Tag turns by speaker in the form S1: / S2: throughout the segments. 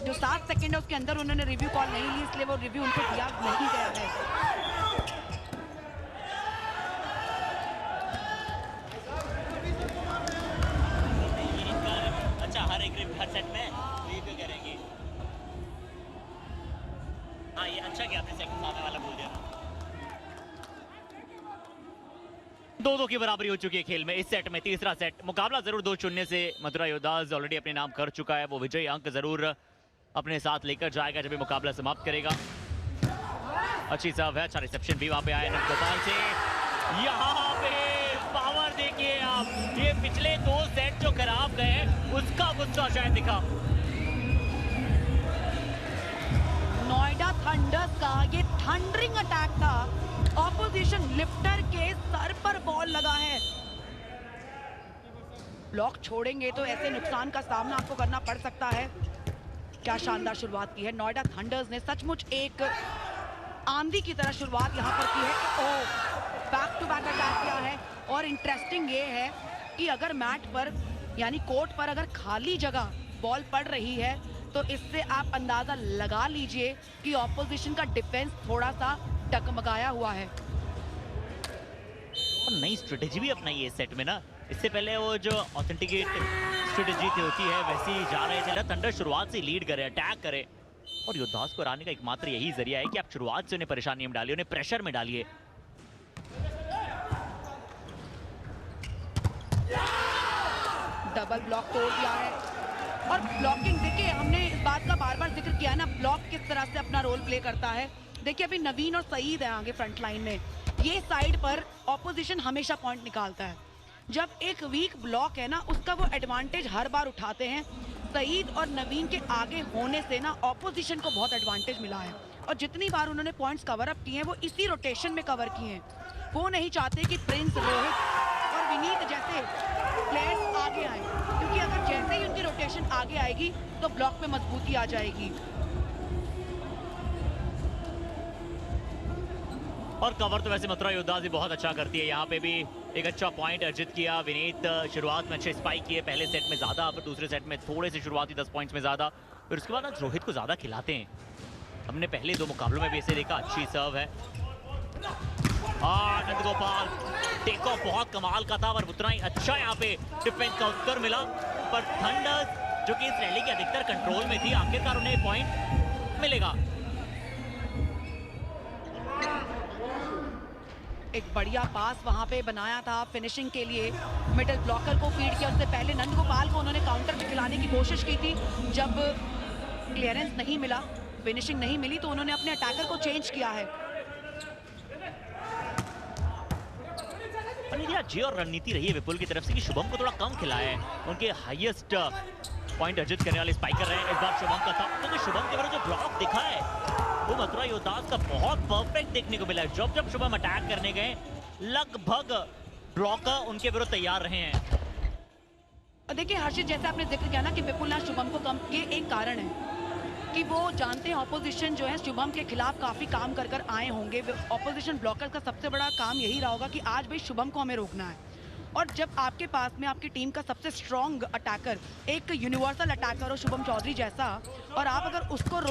S1: जो 7 सेकंड है उसके अंदर उन्होंने रिव्यू कॉल नहीं ली, इसलिए वो रिव्यू उनको दिया नहीं गया है।
S2: अच्छा, हर सेट में रिव्यू करेंगे। हाँ, ये अच्छा किया आपने सेकंड सामने वाला बोल दिया। 2-2 की बराबरी हो चुकी है खेल में इस सेट में। तीसरा सेट मुकाबला जरूर 2-0 से मथुरा योद्धास ऑलरेडी अपने नाम कर चुका है। वो विजयी अंक जरूर अपने साथ लेकर जाएगा जब ये मुकाबला समाप्त करेगा। अच्छी सर्व है, अच्छा रिसेप्शन भी वहां पे आया गोपाल से। यहाँ पे पावर देखिए आप, ये पिछले 2 सेट जो खराब गए उसका गुस्सा शायद दिखा।
S1: नोएडा थंडर्स का ये थंडरिंग अटैक था। ऑपोजिशन लिफ्टर के सर पर बॉल लगा है। ब्लॉक छोड़ेंगे तो ऐसे नुकसान का सामना आपको करना पड़ सकता है। क्या शानदार शुरुआत की है नोएडा थंडर्स ने, सचमुच एक आंधी की तरह शुरुआत यहाँ पर की है। ओह, बैक टू बैक अटैक किया है। और इंटरेस्टिंग ये है कि अगर मैट पर यानी कोर्ट पर अगर खाली जगह बॉल पड़ रही है तो इससे आप अंदाजा लगा लीजिए कि ऑपोजिशन का डिफेंस थोड़ा सा डगमगाया हुआ है।
S2: और नई स्ट्रेटेजी भी अपनाई है इस सेट में ना। इससे पहले वो जो ऑथेंटिकेट स्ट्रेटेजी होती है वैसे ही जा रहे थे। थंडर शुरुआत से लीड करे, अटैक करे, और योद्धास को हराने का एकमात्र यही जरिया है कि आप शुरुआत से उन्हें परेशानी में डालिए, उन्हें प्रेशर में डालिए।
S1: डबल ब्लॉक तोड़ दिया है। और ब्लॉकिंग देखिए, हमने इस बात का बार बार जिक्र किया है ना, ब्लॉक किस तरह से अपना रोल प्ले करता है। देखिए अभी नवीन और सईद है आगे फ्रंट लाइन में। ये साइड पर ऑपोजिशन हमेशा पॉइंट निकालता है। जब एक वीक ब्लॉक है ना, उसका वो एडवांटेज हर बार उठाते हैं। सईद और नवीन के आगे होने से ना ऑपोजिशन को बहुत एडवांटेज मिला है। और जितनी बार उन्होंने पॉइंट्स कवर अप किए हैं वो इसी रोटेशन में कवर किए हैं। वो नहीं चाहते कि प्रिंस, रोहित और विनीत जैसे प्लेयर्स आगे आए, क्योंकि अगर जैसे ही उनकी रोटेशन आगे आएगी तो ब्लॉक में मजबूती आ जाएगी।
S2: और कवर तो वैसे मथुरा योद्धास भी बहुत अच्छा करती है। यहाँ पे भी एक अच्छा पॉइंट अर्जित किया विनीत। शुरुआत में अच्छे स्पाइक किए, पहले सेट में ज्यादा, फिर दूसरे सेट में थोड़े से शुरुआती 10 पॉइंट्स में ज्यादा, फिर उसके बाद रोहित को ज्यादा खिलाते हैं। हमने पहले 2 मुकाबलों में भी ऐसे देखा। अच्छी सर्व है। नंद गोपाल टेक ऑफ बहुत कमाल का था, और उतना ही अच्छा यहाँ पे डिफेंस का उत्तर मिला। पर थंडर्स जो कि इस रैली के अधिकतर कंट्रोल में थी, आखिरकार उन्हें पॉइंट मिलेगा।
S1: एक बढ़िया पास वहां पे बनाया था फिनिशिंग के लिए, मिडल ब्लॉकर को फीड किया। उससे पहले नंद गोपाल को उन्होंने काउंटर पे खिलाने की कोशिश की थी। जब क्लियरेंस नहीं मिला, फिनिशिंग नहीं मिली, तो उन्होंने अपने अटैकर को चेंज किया है।
S2: जी और रणनीति रही है विपुल की तरफ से कि शुभम को थोड़ा कम खिलाया है। उनके हाईएस्ट पॉइंट अर्जित करने वाले स्पाइकर रहे इस बार शुभम का था, क्योंकि शुभम के बारे जो ब्लॉक दिखा है वो मथुरा योद्धास का बहुत परफेक्ट देखने को मिला है। जब जब शुभम अटैक करने गए लगभग ब्लॉकर उनके विरुद्ध तैयार रहे हैं।
S1: देखिए हर्षित, जैसे आपने जिक्र किया ना कि विपुल ने शुभम को कम, ये एक कारण है कि वो जानते हैं ऑपोजिशन जो है शुभम के खिलाफ काफी काम कर कर आए होंगे। ऑपोजिशन ब्लॉकर का सबसे बड़ा काम यही रहा होगा कि आज भाई शुभम को हमें रोकना है। और जब आपके पास में आपकी टीम का सबसे स्ट्रॉन्ग अटैकर, एक यूनिवर्सल अटैकर हो शुभम चौधरी जैसा, और आप अगर उसको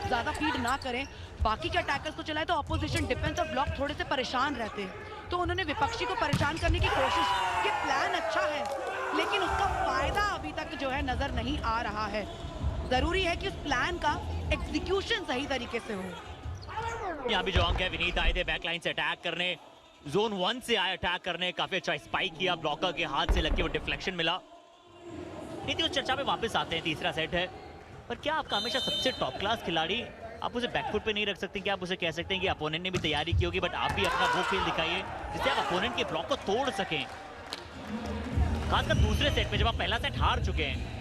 S1: ज़्यादा फीड ना करें, बाकी के अटैकर्स को चलाए, तो ऑपोजिशन डिफेंस और ब्लॉक थोड़े से परेशान रहते हैं। तो उन्होंने विपक्षी को परेशान करने की कोशिश की। प्लान अच्छा है लेकिन उसका फायदा अभी तक जो है नज़र नहीं आ रहा है। ज़रूरी है कि उस प्लान का एग्जीक्यूशन सही तरीके से हो।
S2: यहाँ भी जो अंक है, विनीत आए थे बैकलाइन से अटैक करने, जोन 1 से आए अटैक करने, काफी अच्छा स्पाइक किया, ब्लॉकर के हाथ से लग के वो डिफ्लेक्शन मिला। नीति उस चर्चा में वापस आते हैं, तीसरा सेट है। पर क्या आपका हमेशा सबसे टॉप क्लास खिलाड़ी आप उसे बैकफुट पे नहीं रख सकते? क्या आप उसे कह सकते हैं कि अपोनेंट ने भी तैयारी की होगी, बट आप भी अपना वो खेल दिखाइए जिससे आप अपोनेंट के ब्लॉक को तोड़ सकें, खासकर दूसरे सेट में जब आप पहला सेट हार चुके हैं।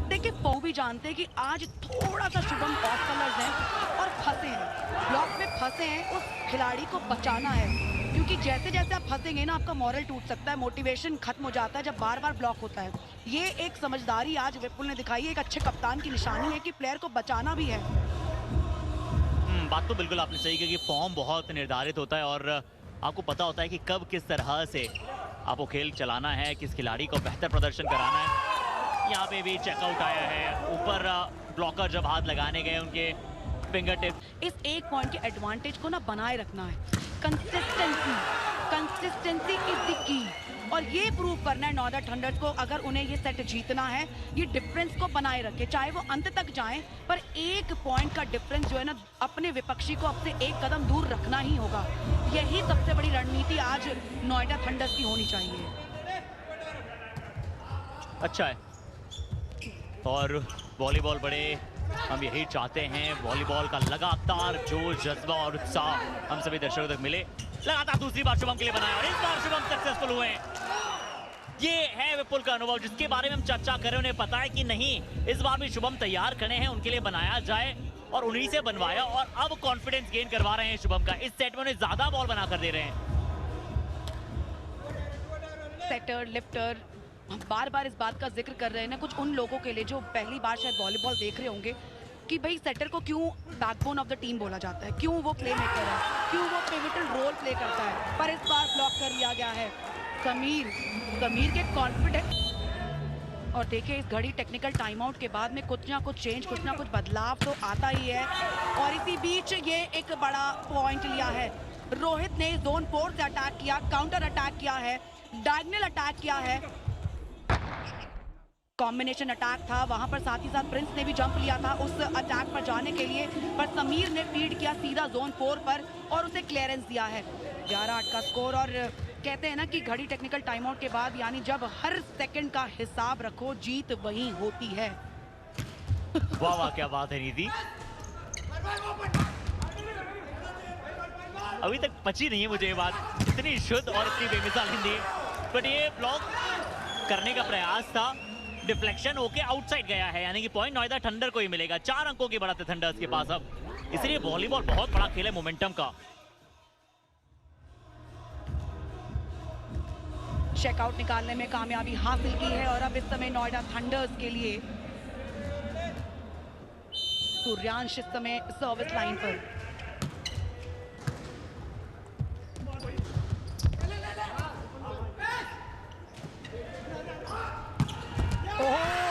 S1: देखिए वो भी जानते हैं कि आज थोड़ा सा शुभम ऑफ कलर्स हैं और फंसे हैं, ब्लॉक में फंसे हैं। उस खिलाड़ी को बचाना है, क्योंकि जैसे जैसे आप फंसेंगे ना आपका मॉरल टूट सकता है, मोटिवेशन खत्म हो जाता है जब बार बार ब्लॉक होता है। ये एक समझदारी आज विपुल ने दिखाई है, एक अच्छे कप्तान की निशानी है कि प्लेयर को बचाना भी है।
S2: बात तो बिल्कुल आपने सही कही कि फॉर्म बहुत निर्धारित होता है और आपको पता होता है कि कब किस तरह से आपको खेल चलाना है, किस खिलाड़ी को बेहतर प्रदर्शन कराना है। यहाँ पे भी चेकआउट आया है। ऊपर ब्लॉकर जब हाथ लगाने गए उनके फिंगर टिप।
S1: इस एक पॉइंट के एडवांटेज को ना बनाए रखना है। कंसिस्टेंसी इज द की, और ये प्रूव करना है नॉर्दर्न थंडर्स को, अगर उन्हें ये सेट जीतना है, ये डिफरेंस को बनाए रखे, चाहे वो अंत तक जाएं, पर एक पॉइंट का डिफरेंस जो है ना, अपने विपक्षी को अपने एक कदम दूर रखना ही होगा। यही सबसे बड़ी रणनीति आज नोएडा थंडर्स की होनी चाहिए।
S2: अच्छा है, और वॉलीबॉल बड़े हम यही चाहते हैं, वॉलीबॉल का लगातार जोश, जज्बा और उत्साह हम सभी दर्शकों तक मिले। लगातार दूसरी बार शुभम के लिए बनाया और इस बार शुभम सक्सेसफुल हुए। ये है विपुल का अनुभव जिसके बारे में हम चर्चा कर रहे हैं। उन्हें पता है कि नहीं, इस बार भी शुभम तैयार खड़े हैं, उनके लिए बनाया जाए, और उन्हीं से बनवाया, और अब कॉन्फिडेंस गेन करवा रहे हैं शुभम का। इस सेट में उन्हें ज्यादा बॉल बनाकर दे रहे हैं।
S1: सेटर, लिफ्टर, बार बार इस बात का जिक्र कर रहे हैं ना, कुछ उन लोगों के लिए जो पहली बार शायद वॉलीबॉल देख रहे होंगे, कि भाई सेटर को क्यों बैकबोन ऑफ द टीम बोला जाता है, क्यों वो प्ले मेकर है, क्यों वो पिवटल रोल प्ले करता है, पर इस बार ब्लॉक कर लिया गया है। समीर के कॉन्फिडेंस, और देखिए इस घड़ी टेक्निकल टाइम आउट के बाद में कुछ ना कुछ चेंज, कुछ ना कुछ बदलाव तो आता ही है। और इसी बीच ये एक बड़ा पॉइंट लिया है, रोहित ने जोन 4 से अटैक किया, काउंटर अटैक किया है, डायगोनल अटैक किया है, कॉम्बिनेशन अटैक था वहां पर, साथ ही साथ प्रिंस ने भी जंप लिया था उस अटैक पर जाने के लिए, पर समीर ने फीड किया सीधा जोन 4 पर और उसे क्लियरेंस दिया है। 11-8 का स्कोर, और कहते हैं ना कि घड़ी टेक्निकल टाइम आउट के बाद, यानी जब हर सेकंड का हिसाब रखो, जीत वहीं होती है।
S2: वाह वाह, क्या बात है नीति, अभी तक पची नहीं है मुझे ये बात, इतनी शुद्ध और इतनी बेमिसाल हिंदी। बट ये ब्लॉक करने का प्रयास था, डिफ्लेक्शन होके आउटसाइड गया है, यानी कि पॉइंट नोएडा थंडर को ही मिलेगा। 4 अंकों की बढ़त है थंडर्स के पास अब, इसलिए वॉलीबॉल बहुत बड़ा खेल है मोमेंटम का।
S1: चेकआउट निकालने में कामयाबी हासिल की है, और अब इस समय नोएडा थंडर्स के लिए सूर्यांश इस समय सर्विस लाइन पर।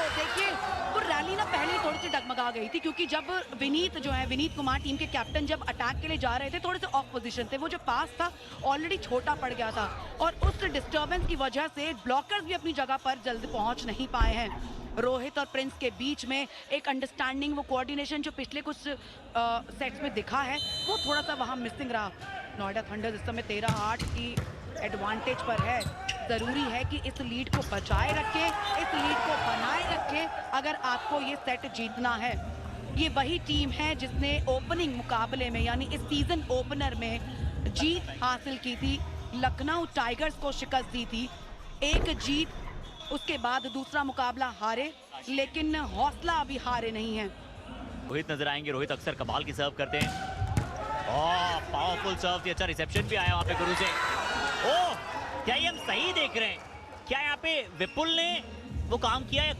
S1: देखिए वो रैली ना पहले थोड़ी सी डगमगा गई थी, क्योंकि जब विनीत कुमार टीम के कैप्टन जब अटैक के लिए जा रहे थे, थोड़े से ऑफ पोजीशन थे, वो जो पास था ऑलरेडी छोटा पड़ गया था, और उस डिस्टर्बेंस की वजह से ब्लॉकर्स भी अपनी जगह पर जल्द पहुंच नहीं पाए हैं। रोहित और प्रिंस के बीच में एक अंडरस्टैंडिंग, वो कोऑर्डिनेशन जो पिछले कुछ सेट्स में दिखा है, वो थोड़ा सा वहां मिसिंग रहा। नोएडा थंडर्स इस समय 13-8 की एडवांटेज पर है। जरूरी है कि इस लीड को बचाए रखें, इस लीड को बनाए रखें, अगर आपको ये सेट जीतना है। ये वही टीम है जिसने ओपनिंग मुकाबले में, यानी इस सीजन ओपनर में जीत हासिल की थी, लखनऊ टाइगर्स को शिकस्त दी थी। एक जीत, उसके बाद दूसरा मुकाबला हारे, लेकिन हौसला अभी हारे नहीं है।
S2: रोहित नजर आएंगे, रोहित अक्सर कमाल की सर्व करते हैं। पावरफुल सर्व, अच्छा रिसेप्शन भी आया वहां पे गुरु से। ओह, क्या ये हम सही देख रहे हैं? क्या यहाँ पे विपुल ने वो काम किया है?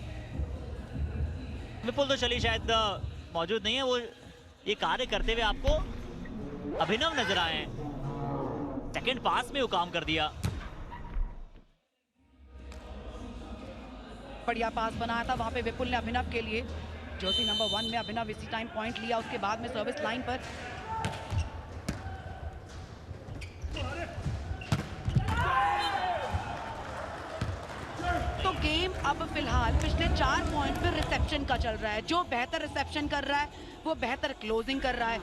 S2: विपुल तो चलिए शायद मौजूद नहीं है, वो ये कार्य करते हुए आपको अभिनव नजर आए हैं। सेकंड पास में वो काम कर दिया।
S1: बढ़िया पास बनाया था वहां पे विपुल ने अभिनव के लिए। जर्सी नंबर 1 में अभिनव इसी टाइम पॉइंट लिया, उसके बाद में सर्विस लाइन पर तो गेम अब फिलहाल पिछले 4 पॉइंट पे रिसेप्शन का चल रहा है। जो बेहतर रिसेप्शन कर रहा है वो बेहतर क्लोजिंग कर रहा है।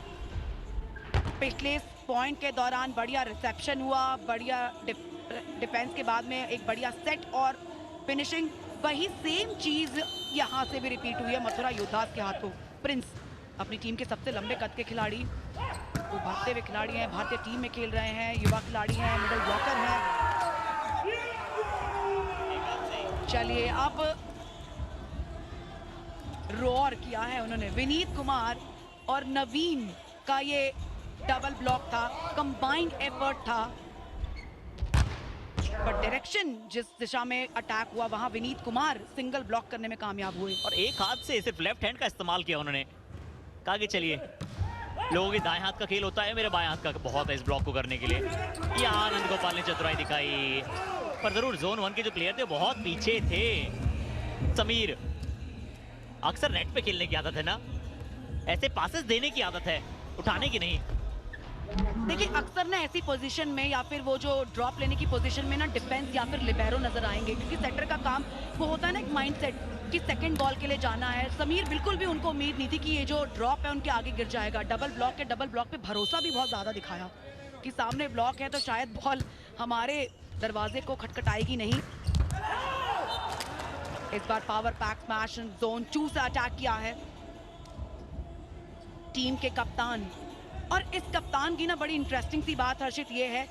S1: पिछले पॉइंट के दौरान बढ़िया रिसेप्शन हुआ, बढ़िया डिफेंस के बाद में एक बढ़िया सेट और फिनिशिंग। वही सेम चीज यहाँ से भी रिपीट हुई है मथुरा योद्धास के हाथों। प्रिंस अपनी टीम के सबसे लंबे कद के खिलाड़ी, वो भागते हुए खिलाड़ी हैं, भारतीय टीम में खेल रहे हैं, युवा खिलाड़ी हैं, मिडल ब्लॉकर हैं। चलिए अब रोर किया है उन्होंने, विनीत कुमार और नवीन का ये डबल ब्लॉक था, कंबाइंड एफर्ट था, पर डायरेक्शन जिस दिशा में अटैक हुआ वहां विनीत कुमार सिंगल ब्लॉक करने में कामयाब हुए।
S2: और एक हाथ से सिर्फ लेफ्ट हैंड का इस्तेमाल किया उन्होंने, कहा कि चलिए लोगों के दाएं हाथ का खेल होता है, मेरे बाएं हाथ का बहुत है इस ब्लॉक को करने के लिए। यहाँ आनंद गोपाल ने चतुराई दिखाई, पर जरूर जोन 1 के जो प्लेयर थे बहुत पीछे थे। समीर अक्सर नेट पे खेलने की आदत है ना, ऐसे पासेस देने की आदत है, उठाने की नहीं।
S1: देखिए अक्सर ना ऐसी पोजीशन में या फिर वो जो ड्रॉप लेने की पोजीशन में ना डिफेंस या फिर लिबेरो नजर आएंगे, क्योंकि सेटर का काम वो होता है ना एक माइंडसेट कि सेकंड बॉल के लिए जाना है। समीर बिल्कुल भी उनको उम्मीद नहीं थी कि ये जो ड्रॉप है उनके आगे गिर जाएगा। डबल ब्लॉक पे भरोसा भी बहुत ज्यादा दिखाया कि सामने ब्लॉक है तो शायद बॉल हमारे दरवाजे को खटखटाएगी नहीं। इस बार पावर पैक स्मैश जोन 2 से अटैक किया है टीम के कप्तान। और इस कप्तान की ना बड़ी इंटरेस्टिंग सी बात हर्षित ये है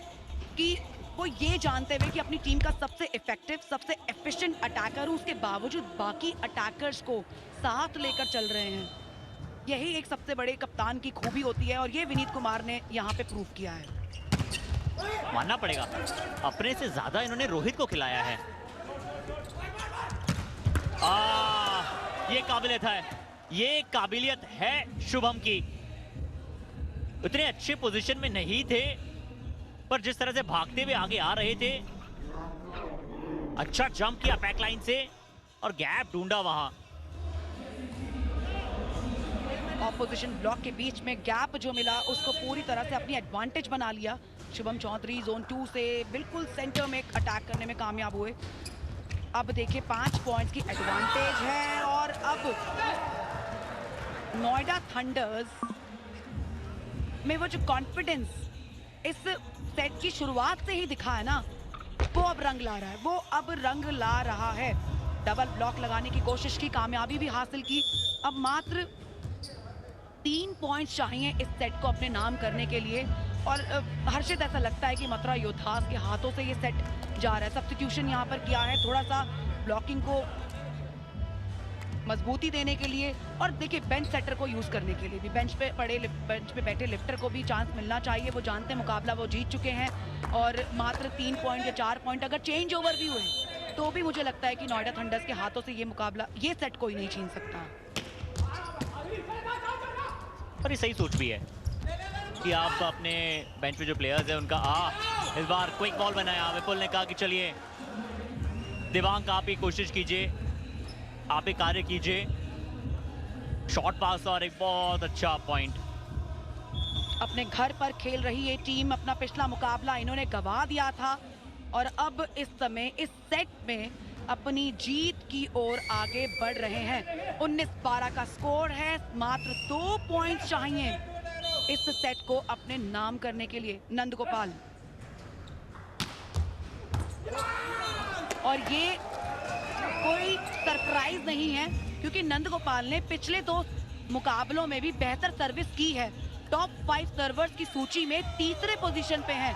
S1: कि वो ये जानते हुए कि अपनी टीम का सबसे इफेक्टिव, सबसे एफिशिएंट अटैकर उसके बावजूद बाकी अटैकर्स को साथ लेकर चल रहे हैं। यही एक सबसे बड़े कप्तान की खूबी होती है और ये विनीत कुमार ने यहाँ पे प्रूव किया है।
S2: मानना पड़ेगा, अपने से ज्यादा इन्होंने रोहित को खिलाया है। ये काबिलियत है, ये काबिलियत है शुभम की। उतने अच्छे पोजीशन में नहीं थे, पर जिस तरह से भागते हुए आगे आ रहे थे, अच्छा जंप किया बैकलाइन से और गैप ढूंढा वहां।
S1: ऑपोजिशन ब्लॉक के बीच में गैप जो मिला उसको पूरी तरह से अपनी एडवांटेज बना लिया। शुभम चौधरी जोन 2 से बिल्कुल सेंटर में अटैक करने में कामयाब हुए। अब देखिए 5 पॉइंट्स की एडवांटेज है और अब नोएडा थंडर्स में वो जो कॉन्फिडेंस इस सेट की शुरुआत से ही दिखा है ना, वो अब रंग ला रहा है, वो अब रंग ला रहा है। डबल ब्लॉक लगाने की कोशिश की, कामयाबी भी हासिल की। अब मात्र 3 पॉइंट्स चाहिए इस सेट को अपने नाम करने के लिए। और हर्षित ऐसा लगता है कि मथुरा योद्धास के हाथों से ये सेट जा रहा है। सब्स्टिट्यूशन यहाँ पर किया है थोड़ा सा ब्लॉकिंग को मजबूती देने के लिए, और देखिए बेंच सेटर को यूज करने के लिए भी। बेंच पे बैठे लिफ्टर को भी चांस मिलना चाहिए। वो जानते हैं मुकाबला वो जीत चुके हैं और मात्र 3 पॉइंट या 4 पॉइंट अगर चेंज ओवर भी हुए तो भी मुझे लगता है कि नोएडा थंडर्स के हाथों से ये मुकाबला, ये सेट कोई नहीं छीन सकता।
S2: और ये सही सोच भी है कि आप अपने बेंच पे जो प्लेयर्स हैं उनका इस बार क्विक बॉल बनाया। विपुल ने कहा कि चलिए दिवांग आप ही कोशिश कीजिए, आप ही कार्य कीजिए। शॉर्ट पास और एक बहुत अच्छा पॉइंट।
S1: अपने घर पर खेल रही ये टीम, अपना पिछला मुकाबला इन्होंने गंवा दिया था और अब इस समय इस सेट में अपनी जीत की ओर आगे बढ़ रहे हैं। 19-12 का स्कोर है, मात्र 2 पॉइंट चाहिए इस सेट को अपने नाम करने के लिए। नंद गोपाल, और ये कोई सरप्राइज नहीं है क्योंकि नंद गोपाल ने पिछले 2 मुकाबलों में भी बेहतर सर्विस की है। टॉप 5 सर्वर्स की सूची में तीसरे पोजीशन पे हैं।